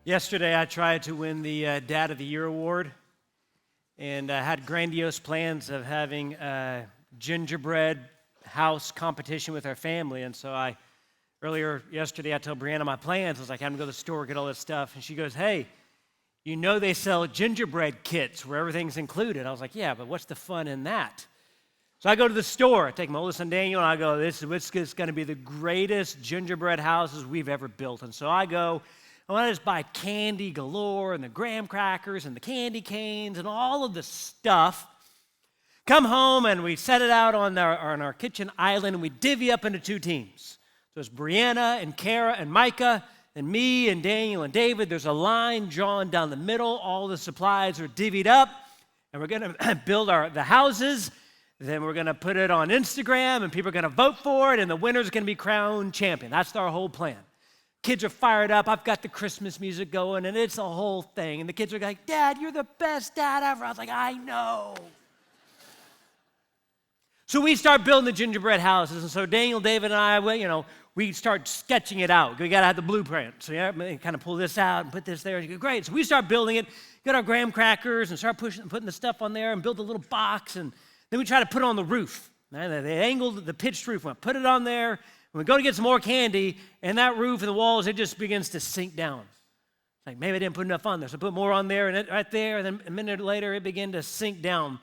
Yesterday, I tried to win the Dad of the Year award, and I had grandiose plans of having a gingerbread house competition with our family. And so earlier yesterday, I told Brianna my plans. I was like, I'm going to go to the store, get all this stuff. And she goes, hey, you know they sell gingerbread kits where everything's included. I was like, yeah, but what's the fun in that? So I go to the store, I take my oldest son Daniel, and I go, this is going to be the greatest gingerbread houses we've ever built. And so I go, I want to just buy candy galore and the graham crackers and the candy canes and all of the stuff. Come home and we set it out on our kitchen island and we divvy up into two teams. So it's Brianna and Kara and Micah and me and Daniel and David. There's a line drawn down the middle. All the supplies are divvied up and we're going to build the houses. Then we're going to put it on Instagram and people are going to vote for it and the winner's going to be crowned champion. That's our whole plan. Kids are fired up. I've got the Christmas music going, and it's a whole thing. And the kids are like, Dad, you're the best dad ever. I was like, I know. So we start building the gingerbread houses. And so Daniel, David, and I, we start sketching it out. We got to have the blueprint. So we kind of pull this out and put this there. Great. So we start building it, get our graham crackers, and start putting the stuff on there and build a little box. And then we try to put it on the roof. They angled the pitched roof. We put it on there. And we go to get some more candy, and that roof and the walls, it just begins to sink down. It's like, maybe I didn't put enough on there. So I put more on there, and right there, and then a minute later, it began to sink down.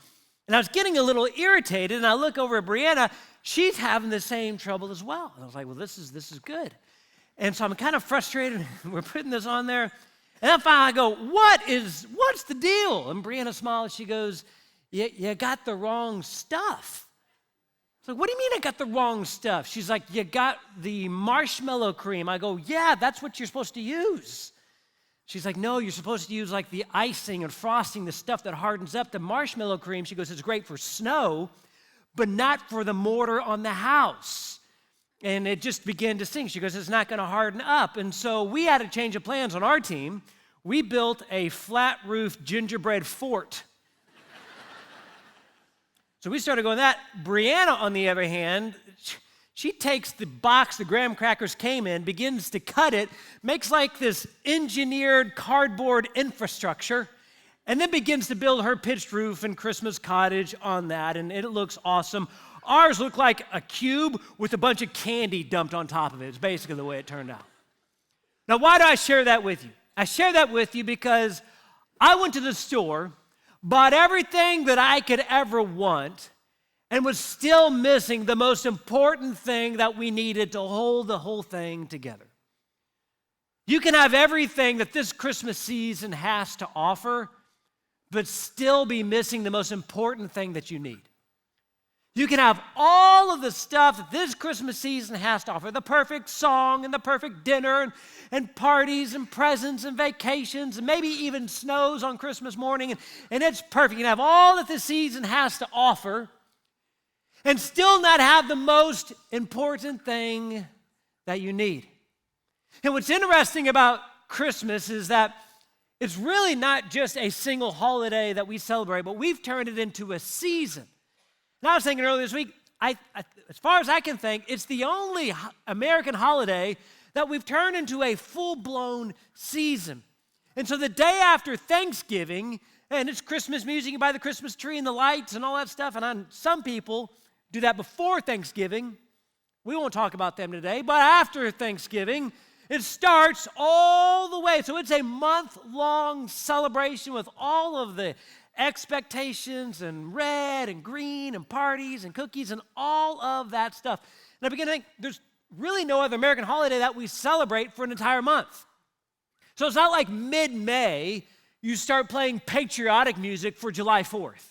And I was getting a little irritated, and I look over at Brianna. She's having the same trouble as well. And I was like, well, this is good. And so I'm kind of frustrated. We're putting this on there. And then finally I go, what's the deal? And Brianna smiles. She goes, you got the wrong stuff. So what do you mean I got the wrong stuff? She's like, you got the marshmallow cream. I go, yeah, that's what you're supposed to use. She's like, no, you're supposed to use like the icing and frosting, the stuff that hardens up. The marshmallow cream, she goes, it's great for snow, but not for the mortar on the house. And it just began to sink. She goes, it's not going to harden up. And so we had a change of plans on our team. We built a flat roof gingerbread fort. So we started going that. Brianna, on the other hand, she takes the box the graham crackers came in, begins to cut it, makes like this engineered cardboard infrastructure, and then begins to build her pitched roof and Christmas cottage on that, and it looks awesome. Ours looked like a cube with a bunch of candy dumped on top of it. It's basically the way it turned out. Now, why do I share that with you? I share that with you because I went to the store, bought everything that I could ever want, and was still missing the most important thing that we needed to hold the whole thing together. You can have everything that this Christmas season has to offer, but still be missing the most important thing that you need. You can have all of the stuff that this Christmas season has to offer, the perfect song and the perfect dinner and parties and presents and vacations and maybe even snows on Christmas morning, and it's perfect. You can have all that the season has to offer and still not have the most important thing that you need. And what's interesting about Christmas is that it's really not just a single holiday that we celebrate, but we've turned it into a season. Now, I was thinking earlier this week, as far as I can think, it's the only American holiday that we've turned into a full-blown season. And so the day after Thanksgiving, and it's Christmas music, you buy the Christmas tree and the lights and all that stuff, and some people do that before Thanksgiving. We won't talk about them today, but after Thanksgiving, it starts all the way. So it's a month-long celebration with all of the expectations and red and green and parties and cookies and all of that stuff. And I begin to think there's really no other American holiday that we celebrate for an entire month. So it's not like mid-May you start playing patriotic music for July 4th.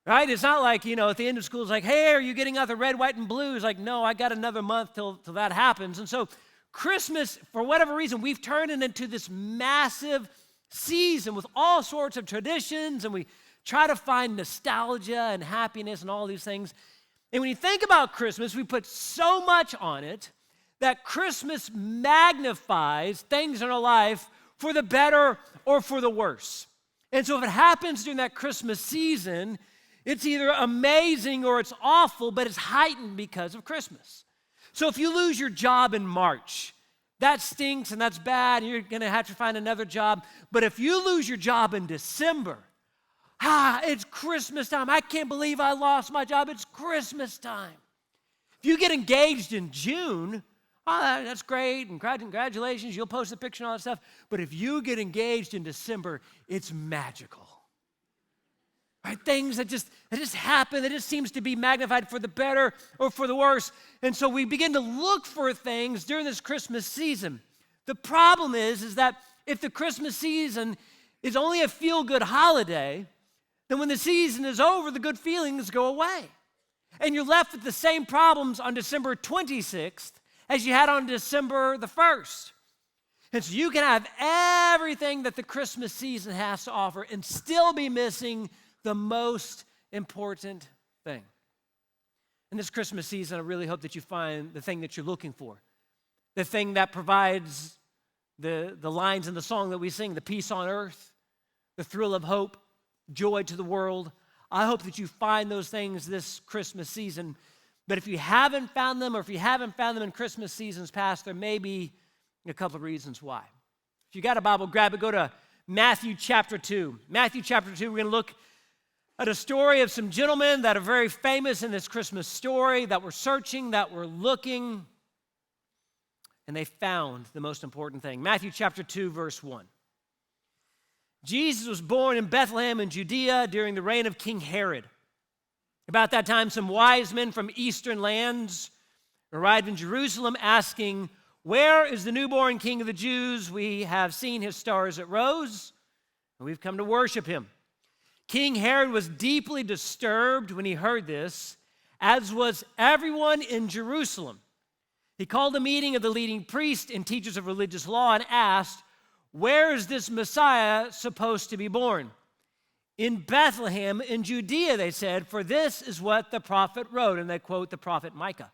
Right? It's not like, at the end of school, it's like, hey, are you getting out the red, white, and blue? It's like, no, I got another month till that happens. And so Christmas, for whatever reason, we've turned it into this massive season with all sorts of traditions, and we try to find nostalgia and happiness and all these things. And when you think about Christmas, we put so much on it that Christmas magnifies things in our life for the better or for the worse. And so if it happens during that Christmas season, it's either amazing or it's awful, but it's heightened because of Christmas. So if you lose your job in March, That stinks and that's bad, and you're going to have to find another job. But if you lose your job in December, it's Christmas time. I can't believe I lost my job. It's Christmas time. If you get engaged in June, that's great, and congratulations, you'll post a picture and all that stuff. But if you get engaged in December, it's magical. Right? Things that just happen, that just seems to be magnified for the better or for the worse. And so we begin to look for things during this Christmas season. The problem is that if the Christmas season is only a feel-good holiday, then when the season is over, the good feelings go away. And you're left with the same problems on December 26th as you had on December the 1st. And so you can have everything that the Christmas season has to offer and still be missing the most important thing. In this Christmas season, I really hope that you find the thing that you're looking for, the thing that provides the lines in the song that we sing, the peace on earth, the thrill of hope, joy to the world. I hope that you find those things this Christmas season. But if you haven't found them, or if you haven't found them in Christmas seasons past, there may be a couple of reasons why. If you got a Bible, grab it. Go to Matthew chapter 2. Matthew chapter 2, we're going to look at a story of some gentlemen that are very famous in this Christmas story, that were searching, that were looking, and they found the most important thing. Matthew chapter 2, verse 1. Jesus was born in Bethlehem in Judea during the reign of King Herod. About that time, some wise men from eastern lands arrived in Jerusalem asking, "Where is the newborn King of the Jews? We have seen his star as it rose, and we've come to worship him." King Herod was deeply disturbed when he heard this, as was everyone in Jerusalem. He called a meeting of the leading priests and teachers of religious law and asked, "Where is this Messiah supposed to be born?" "In Bethlehem in Judea," they said, "for this is what the prophet wrote." And they quote the prophet Micah.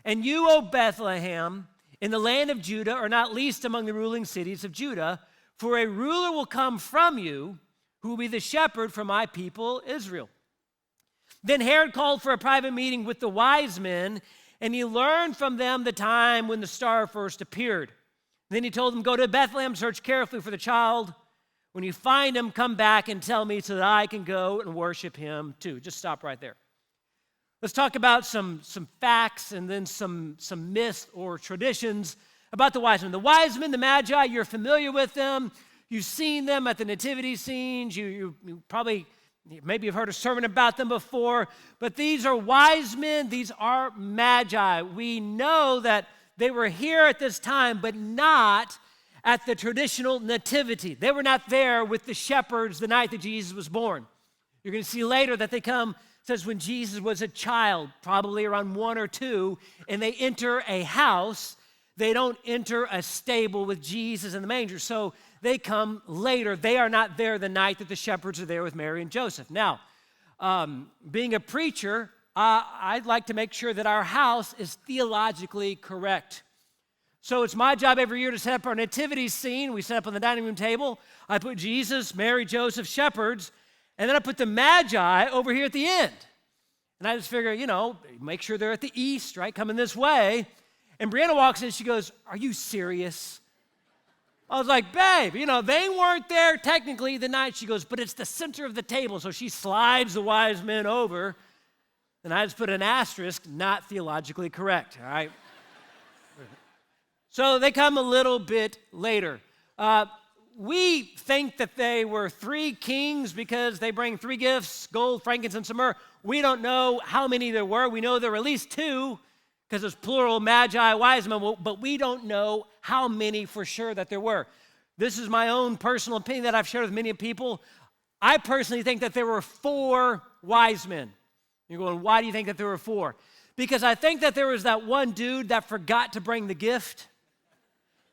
"And you, O Bethlehem, in the land of Judah, are not least among the ruling cities of Judah, for a ruler will come from you, who will be the shepherd for my people Israel." Then Herod called for a private meeting with the wise men, and he learned from them the time when the star first appeared. Then he told them, "Go to Bethlehem, search carefully for the child. When you find him, come back and tell me so that I can go and worship him too." Just stop right there. Let's talk about some facts and then some myths or traditions about the wise men. The wise men, the Magi, you're familiar with them. You've seen them at the nativity scenes. You probably, maybe you've heard a sermon about them before. But these are wise men. These are Magi. We know that they were here at this time, but not at the traditional nativity. They were not there with the shepherds the night that Jesus was born. You're going to see later that they come, it says when Jesus was a child, probably around 1 or 2, and they enter a house. They don't enter a stable with Jesus in the manger. So they come later. They are not there the night that the shepherds are there with Mary and Joseph. Now, being a preacher, I'd like to make sure that our house is theologically correct. So it's my job every year to set up our nativity scene. We set up on the dining room table. I put Jesus, Mary, Joseph, shepherds, and then I put the Magi over here at the end. And I just figure, make sure they're at the east, right, coming this way. And Brianna walks in, she goes, "Are you serious?" I was like, "Babe, they weren't there technically the night." She goes, "But it's the center of the table." So she slides the wise men over, and I just put an asterisk, not theologically correct, all right? So they come a little bit later. We think that they were 3 kings because they bring 3 gifts, gold, frankincense, and myrrh. We don't know how many there were. We know there were at least 2 because it's plural, Magi, wise men, but we don't know how many for sure that there were. This is my own personal opinion that I've shared with many people. I personally think that there were 4 wise men. You're going, why do you think that there were 4? Because I think that there was that one dude that forgot to bring the gift.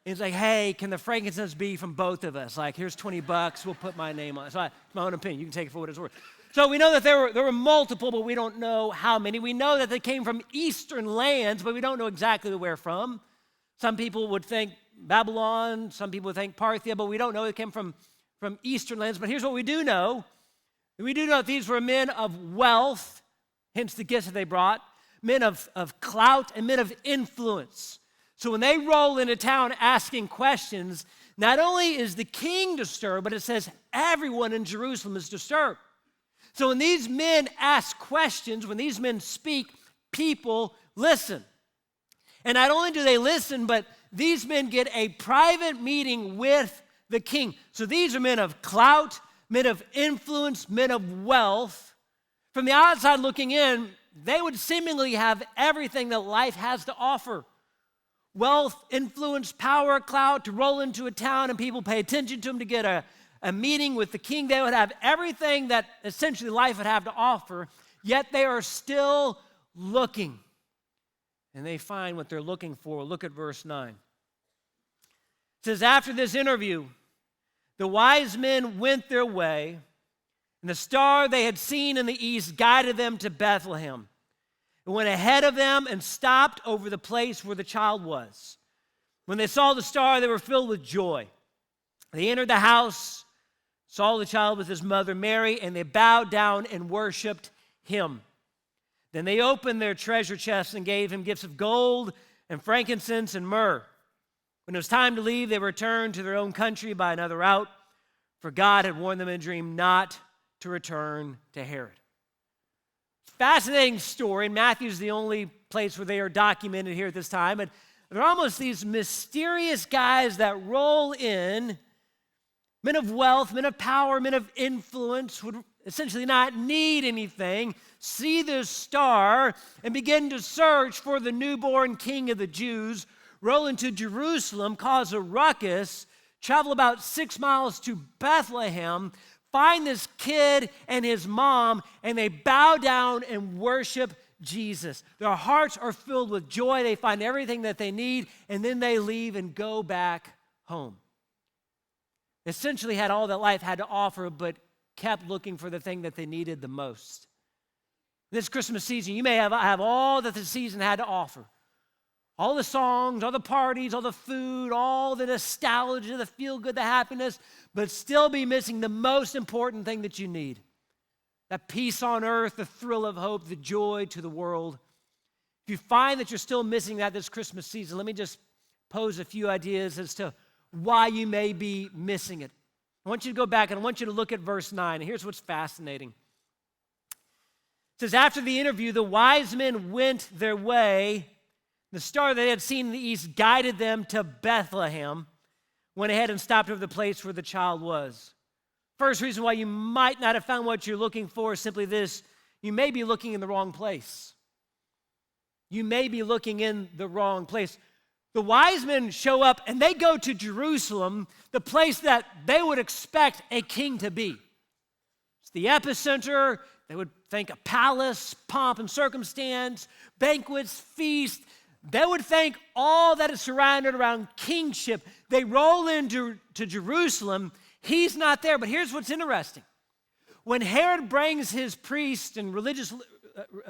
He's like, "Hey, can the frankincense be from both of us? Like, here's $20, we'll put my name on it." So it's my own opinion. You can take it for what it's worth. So we know that there were multiple, but we don't know how many. We know that they came from eastern lands, but we don't know exactly where from. Some people would think Babylon, some people would think Parthia, but we don't know. They came from eastern lands. But here's what we do know. We do know that these were men of wealth, hence the gifts that they brought, men of clout and men of influence. So when they roll into town asking questions, not only is the king disturbed, but it says everyone in Jerusalem is disturbed. So when these men ask questions, when these men speak, people listen. And not only do they listen, but these men get a private meeting with the king. So these are men of clout, men of influence, men of wealth. From the outside looking in, they would seemingly have everything that life has to offer. Wealth, influence, power, clout, to roll into a town and people pay attention to them to get a meeting with the king. They would have everything that essentially life would have to offer, yet they are still looking. And they find what they're looking for. Look at verse 9. It says, after this interview, the wise men went their way, and the star they had seen in the east guided them to Bethlehem. It went ahead of them and stopped over the place where the child was. When they saw the star, they were filled with joy. They entered the house, saw the child with his mother Mary, and they bowed down and worshiped him. Then they opened their treasure chests and gave him gifts of gold and frankincense and myrrh. When it was time to leave, they returned to their own country by another route, for God had warned them in a dream not to return to Herod. Fascinating story. Matthew's the only place where they are documented here at this time. But they're almost these mysterious guys that roll in, men of wealth, men of power, men of influence, would essentially not need anything, see this star and begin to search for the newborn king of the Jews, roll into Jerusalem, cause a ruckus, travel about 6 miles to Bethlehem, find this kid and his mom, and they bow down and worship Jesus. Their hearts are filled with joy. They find everything that they need, and then they leave and go back home. Essentially had all that life had to offer, but kept looking for the thing that they needed the most. This Christmas season, you may have all that the season had to offer. All the songs, all the parties, all the food, all the nostalgia, the feel-good, the happiness, but still be missing the most important thing that you need. That peace on earth, the thrill of hope, the joy to the world. If you find that you're still missing that this Christmas season, let me just pose a few ideas as to why you may be missing it. I want you to go back and I want you to look at verse 9. And here's what's fascinating. It says, after the interview, the wise men went their way. The star they had seen in the east guided them to Bethlehem, went ahead and stopped over the place where the child was. First reason why you might not have found what you're looking for is simply this: you may be looking in the wrong place. You may be looking in the wrong place. The wise men show up and they go to Jerusalem, the place that they would expect a king to be. It's the epicenter. They would think a palace, pomp and circumstance, banquets, feast. They would think all that is surrounded around kingship. They roll into Jerusalem. He's not there. But here's what's interesting. When Herod brings his priests and religious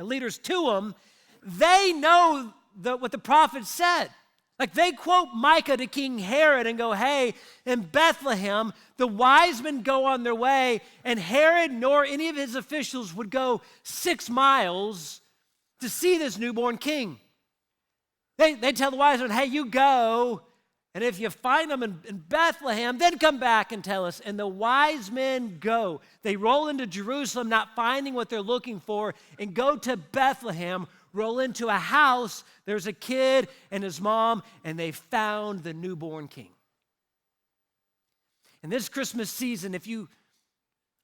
leaders to him, they know what the prophet said. Like they quote Micah to King Herod and go, hey, in Bethlehem, the wise men go on their way, and Herod nor any of his officials would go 6 miles to see this newborn king. They tell the wise men, hey, you go, and if you find them in Bethlehem, then come back and tell us. And the wise men go. They roll into Jerusalem, not finding what they're looking for, and go to Bethlehem, roll into a house. There's a kid and his mom, and they found the newborn king. In this Christmas season, if you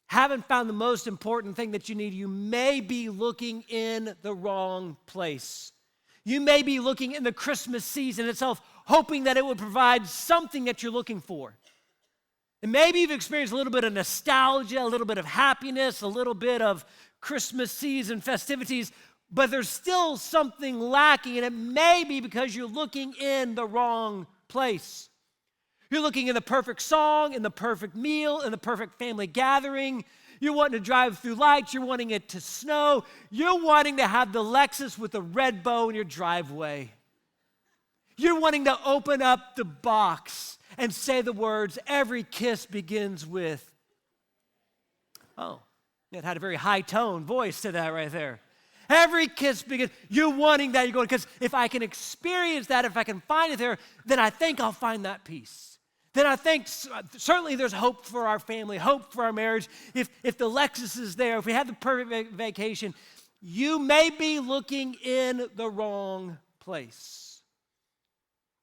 haven't found the most important thing that you need, you may be looking in the wrong place. You may be looking in the Christmas season itself, hoping that it would provide something that you're looking for. And maybe you've experienced a little bit of nostalgia, a little bit of happiness, a little bit of Christmas season festivities, but there's still something lacking, and it may be because you're looking in the wrong place. You're looking in the perfect song, in the perfect meal, in the perfect family gathering. You're wanting to drive through lights. You're wanting it to snow. You're wanting to have the Lexus with the red bow in your driveway. You're wanting to open up the box and say the words, every kiss begins with, oh, it had a very high tone voice to that right there. Every kiss begins, you're wanting that, you're going, because if I can experience that, if I can find it there, then I think I'll find that peace. Then I think certainly there's hope for our family, hope for our marriage. If the Lexus is there, if we have the perfect vacation, you may be looking in the wrong place.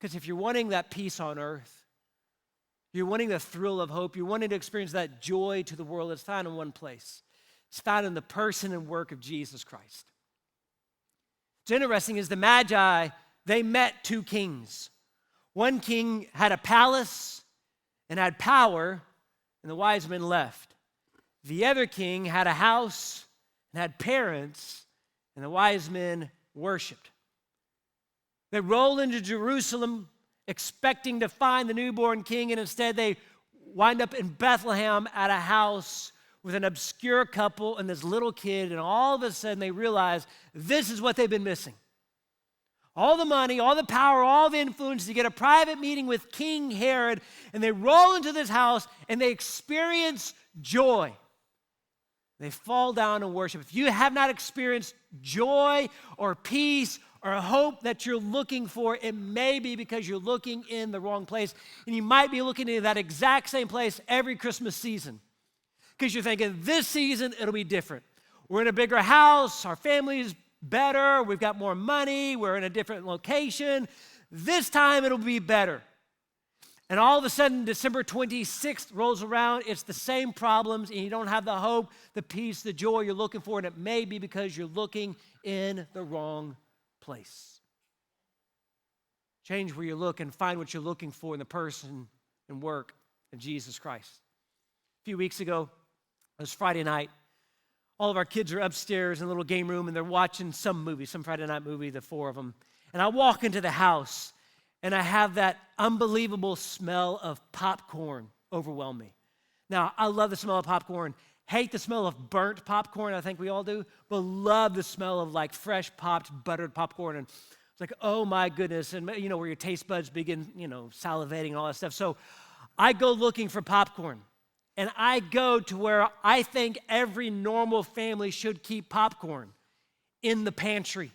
Because if you're wanting that peace on earth, you're wanting the thrill of hope, you're wanting to experience that joy to the world, it's found in one place. It's found in the person and work of Jesus Christ. What's interesting is the Magi, they met two kings. One king had a palace and had power, and the wise men left. The other king had a house and had parents, and the wise men worshiped. They roll into Jerusalem expecting to find the newborn king, and instead they wind up in Bethlehem at a house with an obscure couple and this little kid, and all of a sudden they realize this is what they've been missing. All the money, all the power, all the influence to get a private meeting with King Herod, and they roll into this house and they experience joy. They fall down and worship. If you have not experienced joy or peace or hope that you're looking for, it may be because you're looking in the wrong place. And you might be looking in that exact same place every Christmas season. Because you're thinking, this season, it'll be different. We're in a bigger house, our family's better, we've got more money, we're in a different location. This time, it'll be better. And all of a sudden, December 26th rolls around, it's the same problems, and you don't have the hope, the peace, the joy you're looking for, and it may be because you're looking in the wrong place. Change where you look and find what you're looking for in the person and work of Jesus Christ. A few weeks ago, it was Friday night. All of our kids are upstairs in a little game room, and they're watching some movie, some Friday night movie, the four of them. And I walk into the house, and I have that unbelievable smell of popcorn overwhelm me. Now, I love the smell of popcorn. Hate the smell of burnt popcorn, I think we all do, but love the smell of like fresh popped, buttered popcorn. And it's like, oh my goodness. And you know, where your taste buds begin, salivating and all that stuff. So I go looking for popcorn. And I go to where I think every normal family should keep popcorn, in the pantry.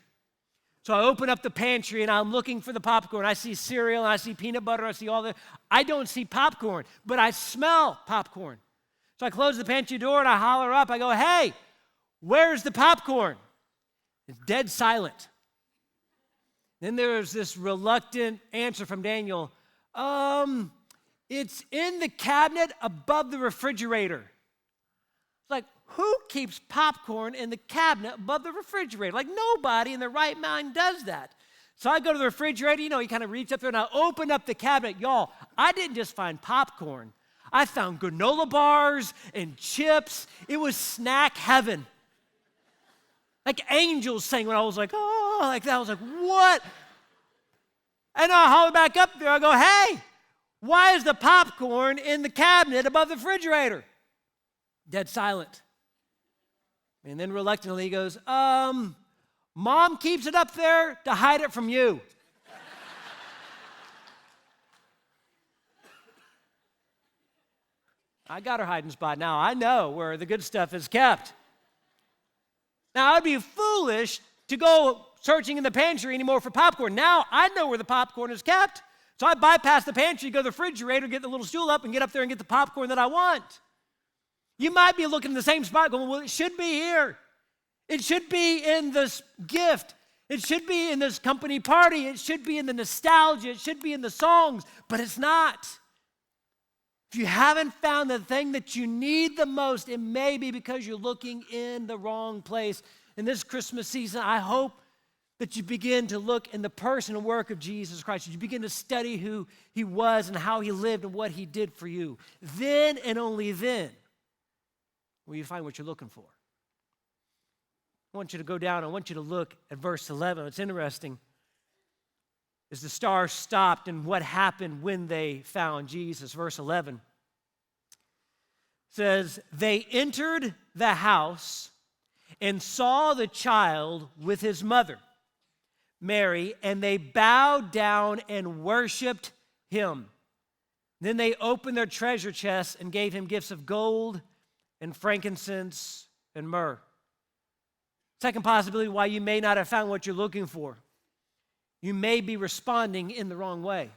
So I open up the pantry and I'm looking for the popcorn. I see cereal and I see peanut butter. I see all that. I don't see popcorn, but I smell popcorn. So I close the pantry door and I holler up. I go, hey, where's the popcorn? It's dead silent. Then there's this reluctant answer from Daniel. It's in the cabinet above the refrigerator. It's like, who keeps popcorn in the cabinet above the refrigerator? Like, nobody in their right mind does that. So I go to the refrigerator, you kind of reach up there, and I open up the cabinet. Y'all, I didn't just find popcorn. I found granola bars and chips. It was snack heaven. Like angels sang when I was like, oh, like that. I was like, what? And I holler back up there. I go, hey, why is the popcorn in the cabinet above the refrigerator? Dead silent. And then reluctantly he goes, Mom keeps it up there to hide it from you. I got her hiding spot now. I know where the good stuff is kept. Now, I'd be foolish to go searching in the pantry anymore for popcorn. Now, I know where the popcorn is kept. So I bypass the pantry, go to the refrigerator, get the little stool up, and get up there and get the popcorn that I want. You might be looking in the same spot going, well, it should be here. It should be in this gift. It should be in this company party. It should be in the nostalgia. It should be in the songs, but it's not. If you haven't found the thing that you need the most, it may be because you're looking in the wrong place. In this Christmas season, I hope that you begin to look in the person and work of Jesus Christ. You begin to study who he was and how he lived and what he did for you. Then and only then will you find what you're looking for. I want you to go down. I want you to look at verse 11. It's interesting. As the stars stopped and what happened when they found Jesus. Verse 11 says, they entered the house and saw the child with his mother, Mary, and they bowed down and worshiped him. Then they opened their treasure chests and gave him gifts of gold and frankincense and myrrh. Second possibility why you may not have found what you're looking for. You may be responding in the wrong way.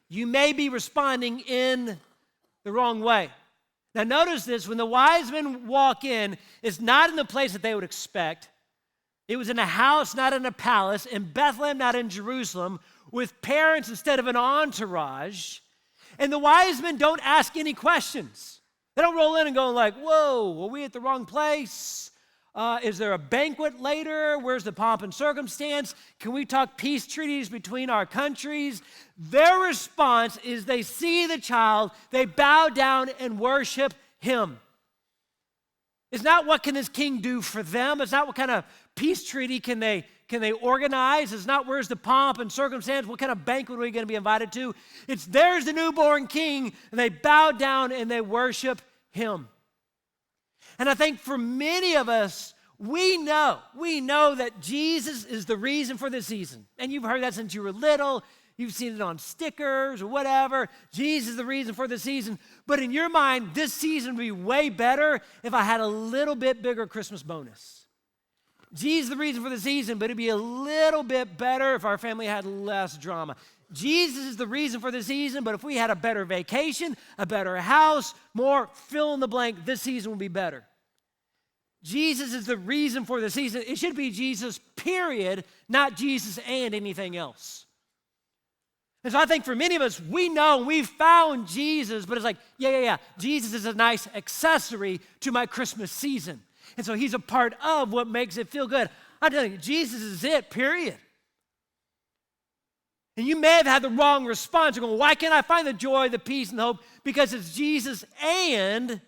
You may be responding in the wrong way. Now notice this, when the wise men walk in, it's not in the place that they would expect. It was in a house, not in a palace, in Bethlehem, not in Jerusalem, with parents instead of an entourage. And the wise men don't ask any questions. They don't roll in and go like, whoa, were we at the wrong place? Is there a banquet later? Where's the pomp and circumstance? Can we talk peace treaties between our countries? Their response is they see the child, they bow down and worship him. It's not what can this king do for them. It's not what kind of peace treaty can they organize. It's not where's the pomp and circumstance. What kind of banquet are we going to be invited to? It's there's the newborn king, and they bow down and they worship him. And I think for many of us, we know that Jesus is the reason for the season. And you've heard that since you were little. You've seen it on stickers or whatever. Jesus is the reason for the season. But in your mind, this season would be way better if I had a little bit bigger Christmas bonus. Jesus is the reason for the season, but it'd be a little bit better if our family had less drama. Jesus is the reason for the season, but if we had a better vacation, a better house, more fill in the blank, this season would be better. Jesus is the reason for the season. It should be Jesus, period, not Jesus and anything else. And so I think for many of us, we know we've found Jesus, but it's like, yeah. Jesus is a nice accessory to my Christmas season. And so he's a part of what makes it feel good. I'm telling you, Jesus is it, period. And you may have had the wrong response. You're going, why can't I find the joy, the peace, and the hope? Because it's Jesus and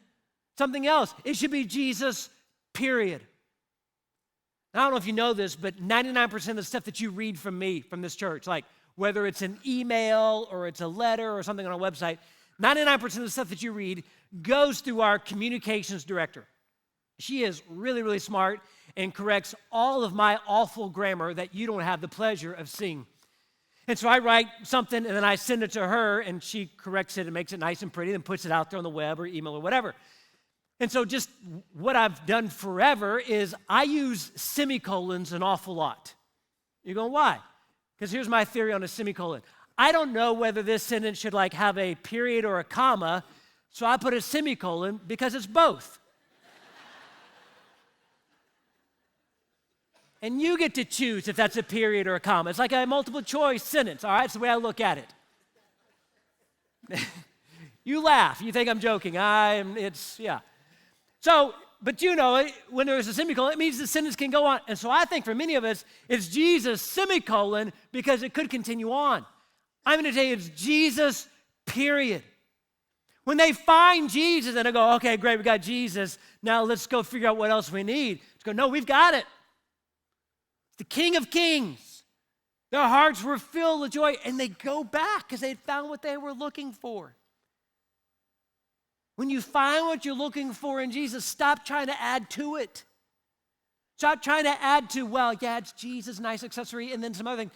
something else. It should be Jesus, period. I don't know if you know this, but 99% of the stuff that you read from me, from this church, like whether it's an email or it's a letter or something on a website, 99% of the stuff that you read goes through our communications director. She is really, really smart and corrects all of my awful grammar that you don't have the pleasure of seeing. And so I write something, and then I send it to her, and she corrects it and makes it nice and pretty, and puts it out there on the web or email or whatever. And so just what I've done forever is I use semicolons an awful lot. You're going, why? Because here's my theory on a semicolon. I don't know whether this sentence should like have a period or a comma, so I put a semicolon because it's both. And you get to choose if that's a period or a comma. It's like a multiple choice sentence, all right? It's the way I look at it. You laugh. You think I'm joking. Yeah. So, but you know, when there's a semicolon, it means the sentence can go on. And so I think for many of us, it's Jesus, semicolon, because it could continue on. I'm going to tell you, it's Jesus, period. When they find Jesus and they go, okay, great, we got Jesus. Now let's go figure out what else we need. Let's go, no, we've got it. The King of Kings. Their hearts were filled with joy, and they go back because they had found what they were looking for. When you find what you're looking for in Jesus, stop trying to add to it. Stop trying to add to, well, yeah, it's Jesus, nice accessory, and then some other thing.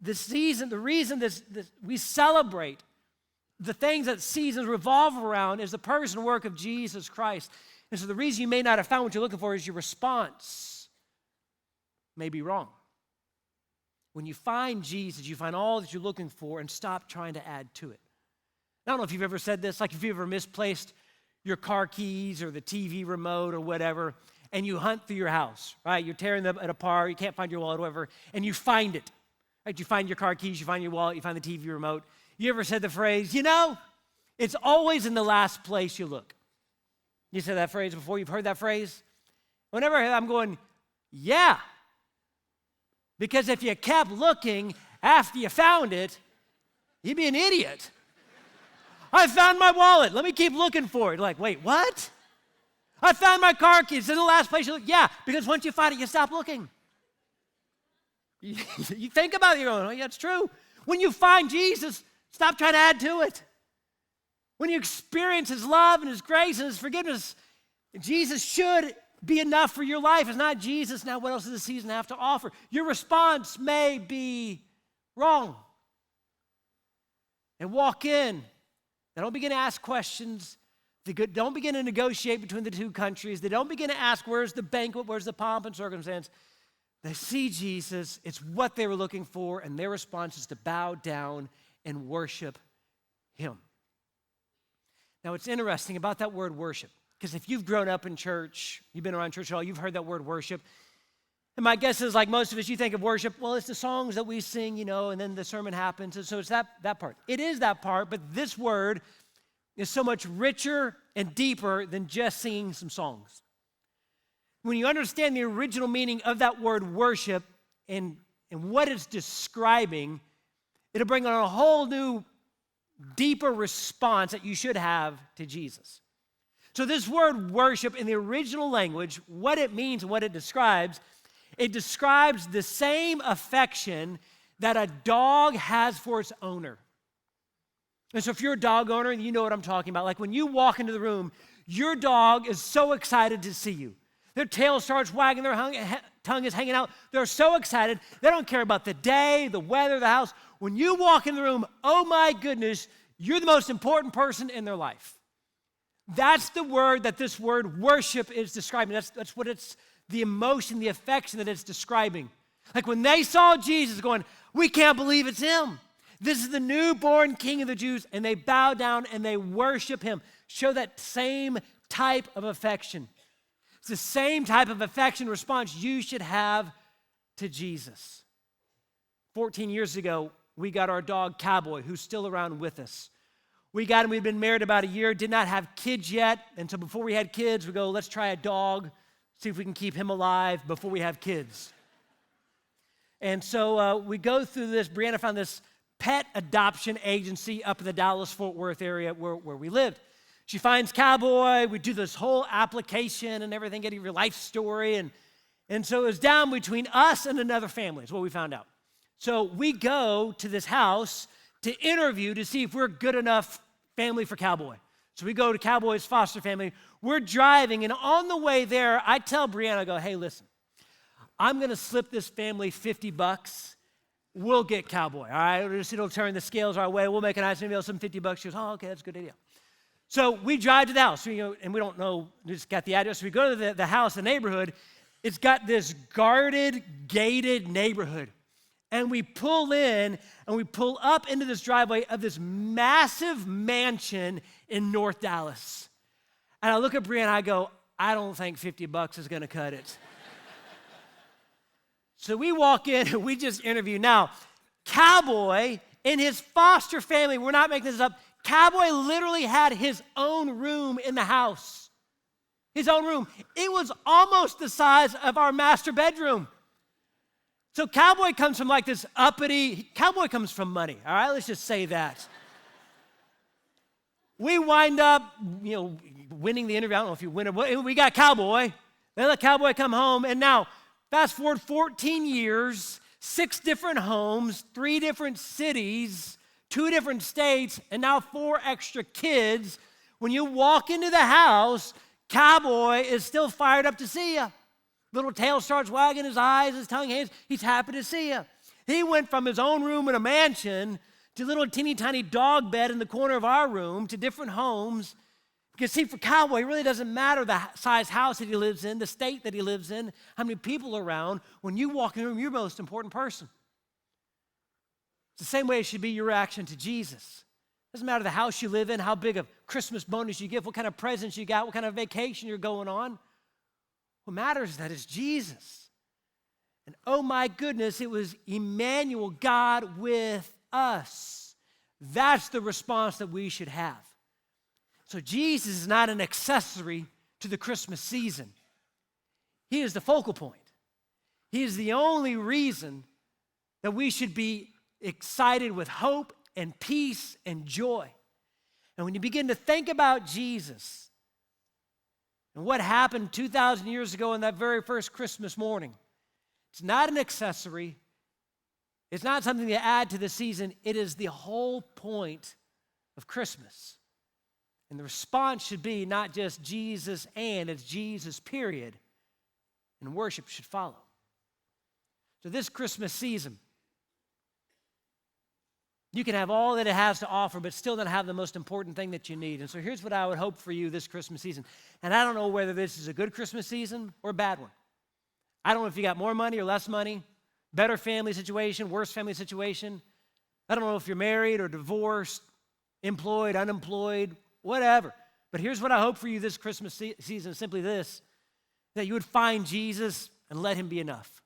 The reason we celebrate the things that seasons revolve around is the person and work of Jesus Christ. And so the reason you may not have found what you're looking for is your response may be wrong. When you find Jesus, you find all that you're looking for and stop trying to add to it. I don't know if you've ever said this, like if you've ever misplaced your car keys or the TV remote or whatever, and you hunt through your house, right? You're tearing them apart, you can't find your wallet or whatever, and you find it, right? You find your car keys, you find your wallet, you find the TV remote. You ever said the phrase, it's always in the last place you look. You said that phrase before? You've heard that phrase? Whenever I'm going, yeah. Because if you kept looking after you found it, you'd be an idiot. I found my wallet. Let me keep looking for it. You're like, wait, what? I found my car keys. It's in the last place you look. Yeah, because once you find it, you stop looking. You think about it, you're going, oh, yeah, it's true. When you find Jesus, stop trying to add to it. When you experience his love and his grace and his forgiveness, Jesus should be enough for your life. It's not Jesus. Now, what else does the season have to offer? Your response may be wrong. And walk in. Now, don't begin to ask questions. They don't begin to negotiate between the two countries. They don't begin to ask, where's the banquet, where's the pomp and circumstance. They see Jesus. It's what they were looking for, and their response is to bow down and worship him. Now, what's interesting about that word worship, because if you've grown up in church, you've been around church at all, you've heard that word worship. And my guess is, like most of us, you think of worship, well, it's the songs that we sing, and then the sermon happens. And so it's that part. It is that part, but this word is so much richer and deeper than just singing some songs. When you understand the original meaning of that word worship and what it's describing, it'll bring on a whole new, deeper response that you should have to Jesus. So this word worship in the original language, what it means and what it describes the same affection that a dog has for its owner. And so if you're a dog owner, you know what I'm talking about. Like when you walk into the room, your dog is so excited to see you. Their tail starts wagging, their tongue is hanging out. They're so excited. They don't care about the day, the weather, the house. When you walk in the room, oh my goodness, you're the most important person in their life. That's the word that this word worship is describing. That's what it's, the emotion, the affection that it's describing. Like when they saw Jesus going, we can't believe it's him. This is the newborn King of the Jews, and they bow down and they worship him. Show that same type of affection. It's the same type of affection response you should have to Jesus. 14 years ago, we got our dog Cowboy, who's still around with us. We got him, we'd been married about a year, did not have kids yet, and so before we had kids, we go, let's try a dog, see if we can keep him alive before we have kids. And so we go through this. Brianna found this pet adoption agency up in the Dallas-Fort Worth area where we lived. She finds Cowboy. We do this whole application and everything, getting your life story. And so it was down between us and another family is what we found out. So we go to this house to interview to see if we're good enough family for Cowboy. So we go to Cowboy's foster family. We're driving, and on the way there, I tell Brianna, I go, hey, listen, I'm going to slip this family $50. We'll get Cowboy, all right? It'll turn the scales our way. We'll make a nice meal, some $50. She goes, oh, okay, that's a good idea. So we drive to the house, and we don't know, we just got the address. We go to the house, the neighborhood. It's got this guarded, gated neighborhood. And we pull in, and we pull up into this driveway of this massive mansion in North Dallas. And I look at Brianna, and I go, I don't think $50 is going to cut it. So we walk in, and we just interview. Now, Cowboy and his foster family, we're not making this up, Cowboy literally had his own room in the house. His own room. It was almost the size of our master bedroom. So Cowboy comes from like this uppity, Cowboy comes from money, all right? Let's just say that. We wind up, winning the interview. I don't know if you win it. We got Cowboy. They let Cowboy come home. And now, fast forward 14 years, 6 different homes, 3 different cities, 2 different states, and now 4 extra kids. When you walk into the house, Cowboy is still fired up to see you. Little tail starts wagging, his eyes, his tongue hangs. He's happy to see you. He went from his own room in a mansion to a little teeny tiny dog bed in the corner of our room to different homes. Because see, for Cowboy, it really doesn't matter the size house that he lives in, the state that he lives in, how many people are around. When you walk in the room, you're the most important person. It's the same way it should be your reaction to Jesus. It doesn't matter the house you live in, how big a Christmas bonus you give, what kind of presents you got, what kind of vacation you're going on. What matters is that it's Jesus. And oh my goodness, it was Emmanuel, God with us. That's the response that we should have. So Jesus is not an accessory to the Christmas season. He is the focal point. He is the only reason that we should be excited with hope and peace and joy. And when you begin to think about Jesus and what happened 2,000 years ago on that very first Christmas morning, it's not an accessory. It's not something to add to the season. It is the whole point of Christmas. And the response should be not just Jesus and, it's Jesus, period. And worship should follow. So this Christmas season, You can have all that it has to offer, but still not have the most important thing that you need. And so here's what I would hope for you this Christmas season. And I don't know whether this is a good Christmas season or a bad one. I don't know if you got more money or less money, better family situation, worse family situation. I don't know if you're married or divorced, employed, unemployed, whatever. But here's what I hope for you this Christmas season, simply this, that you would find Jesus and let him be enough.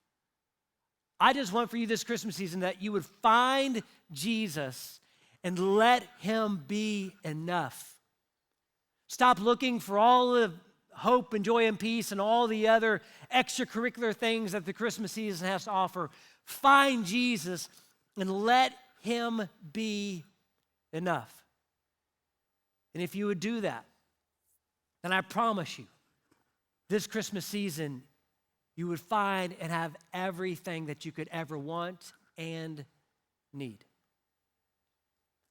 I just want for you this Christmas season that you would find Jesus and let him be enough. Stop looking for all the hope and joy and peace and all the other extracurricular things that the Christmas season has to offer. Find Jesus and let him be enough. And if you would do that, then I promise you, this Christmas season, you would find and have everything that you could ever want and need.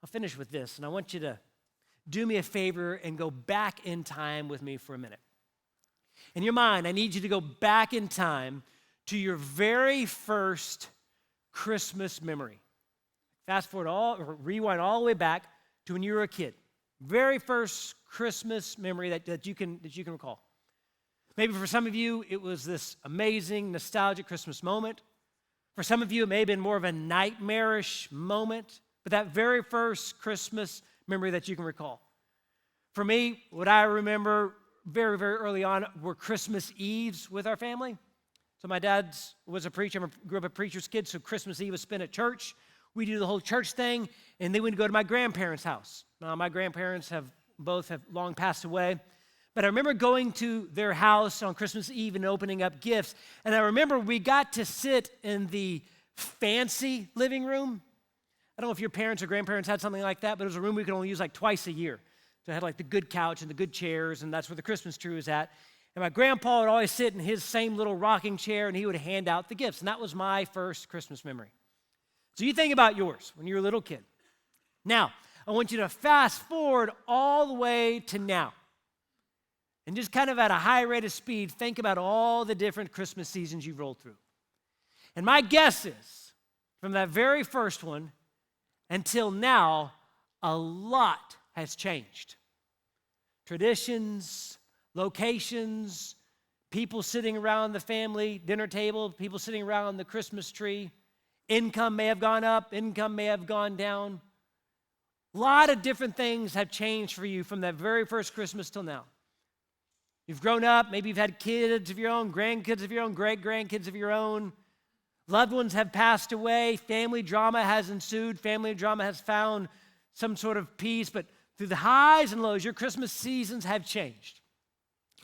I'll finish with this, and I want you to do me a favor and go back in time with me for a minute. In your mind, I need you to go back in time to your very first Christmas memory. Fast forward or rewind all the way back to when you were a kid. Very first Christmas memory that you can recall. Maybe for some of you, it was this amazing, nostalgic Christmas moment. For some of you, it may have been more of a nightmarish moment, but that very first Christmas memory that you can recall. For me, what I remember very, very early on were Christmas Eves with our family. So my dad was a preacher. I grew up a preacher's kid, so Christmas Eve was spent at church. We do the whole church thing, and then we'd go to my grandparents' house. Now, my grandparents have long passed away. But I remember going to their house on Christmas Eve and opening up gifts. And I remember we got to sit in the fancy living room. I don't know if your parents or grandparents had something like that, but it was a room we could only use like twice a year. So it had like the good couch and the good chairs, and that's where the Christmas tree was at. And my grandpa would always sit in his same little rocking chair, and he would hand out the gifts. And that was my first Christmas memory. So you think about yours when you were a little kid. Now, I want you to fast forward all the way to now. And just kind of at a high rate of speed, think about all the different Christmas seasons you've rolled through. And my guess is, from that very first one until now, a lot has changed. Traditions, locations, people sitting around the family dinner table, people sitting around the Christmas tree. Income may have gone up, income may have gone down. A lot of different things have changed for you from that very first Christmas till now. You've grown up, maybe you've had kids of your own, grandkids of your own, great-grandkids of your own. Loved ones have passed away. Family drama has ensued. Family drama has found some sort of peace. But through the highs and lows, your Christmas seasons have changed.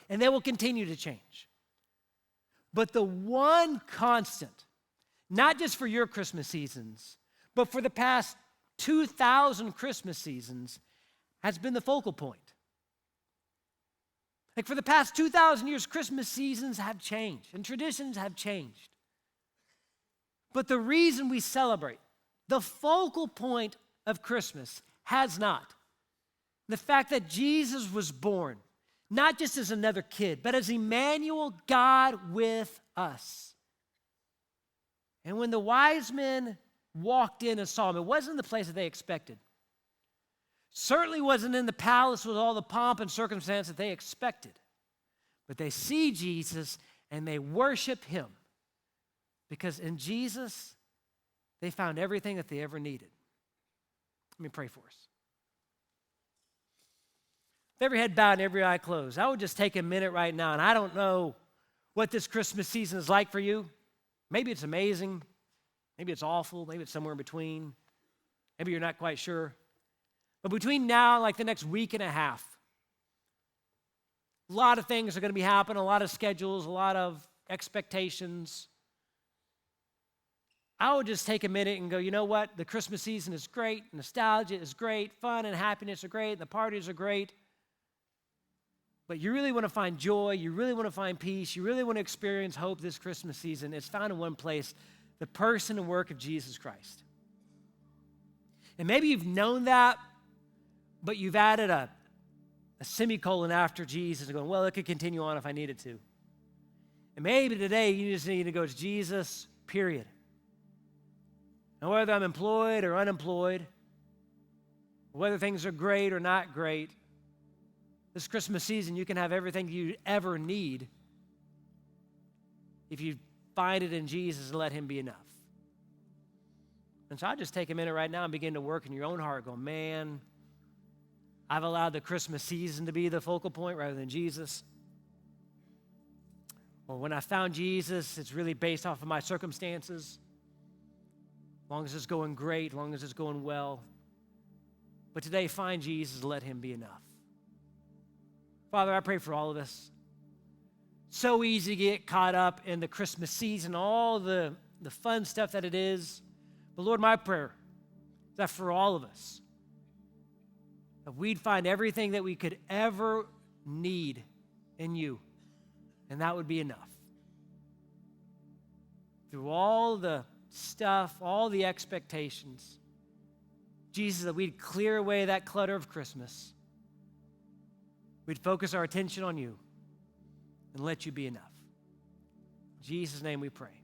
And they will continue to change. But the one constant, not just for your Christmas seasons, but for the past 2,000 Christmas seasons, has been the focal point. Like for the past 2,000 years, Christmas seasons have changed and traditions have changed. But the reason we celebrate, the focal point of Christmas has not. The fact that Jesus was born, not just as another kid, but as Emmanuel, God with us. And when the wise men walked in and saw him, it wasn't the place that they expected. Certainly wasn't in the palace with all the pomp and circumstance that they expected. But they see Jesus and they worship him because in Jesus, they found everything that they ever needed. Let me pray for us. With every head bowed and every eye closed, I would just take a minute right now, and I don't know what this Christmas season is like for you. Maybe it's amazing. Maybe it's awful. Maybe it's somewhere in between. Maybe you're not quite sure. But between now and like the next week and a half, a lot of things are going to be happening, a lot of schedules, a lot of expectations. I would just take a minute and go, you know what? The Christmas season is great. Nostalgia is great. Fun and happiness are great. And the parties are great. But you really want to find joy. You really want to find peace. You really want to experience hope this Christmas season. It's found in one place, the person and work of Jesus Christ. And maybe you've known that, but you've added a semicolon after Jesus and going, well, it could continue on if I needed to. And maybe today you just need to go to Jesus, period. Now, whether I'm employed or unemployed, Whether things are great or not great, this Christmas season, you can have everything you ever need if you find it in Jesus and let him be enough. And so I'll just take a minute right now and begin to work in your own heart, go, man, I've allowed the Christmas season to be the focal point rather than Jesus. Or when I found Jesus, it's really based off of my circumstances. As long as it's going great, as long as it's going well. But today, find Jesus, let him be enough. Father, I pray for all of us. So easy to get caught up in the Christmas season, all the fun stuff that it is. But Lord, my prayer is that for all of us, that we'd find everything that we could ever need in you, and that would be enough. Through all the stuff, all the expectations, Jesus, that we'd clear away that clutter of Christmas. We'd focus our attention on you and let you be enough. In Jesus' name we pray.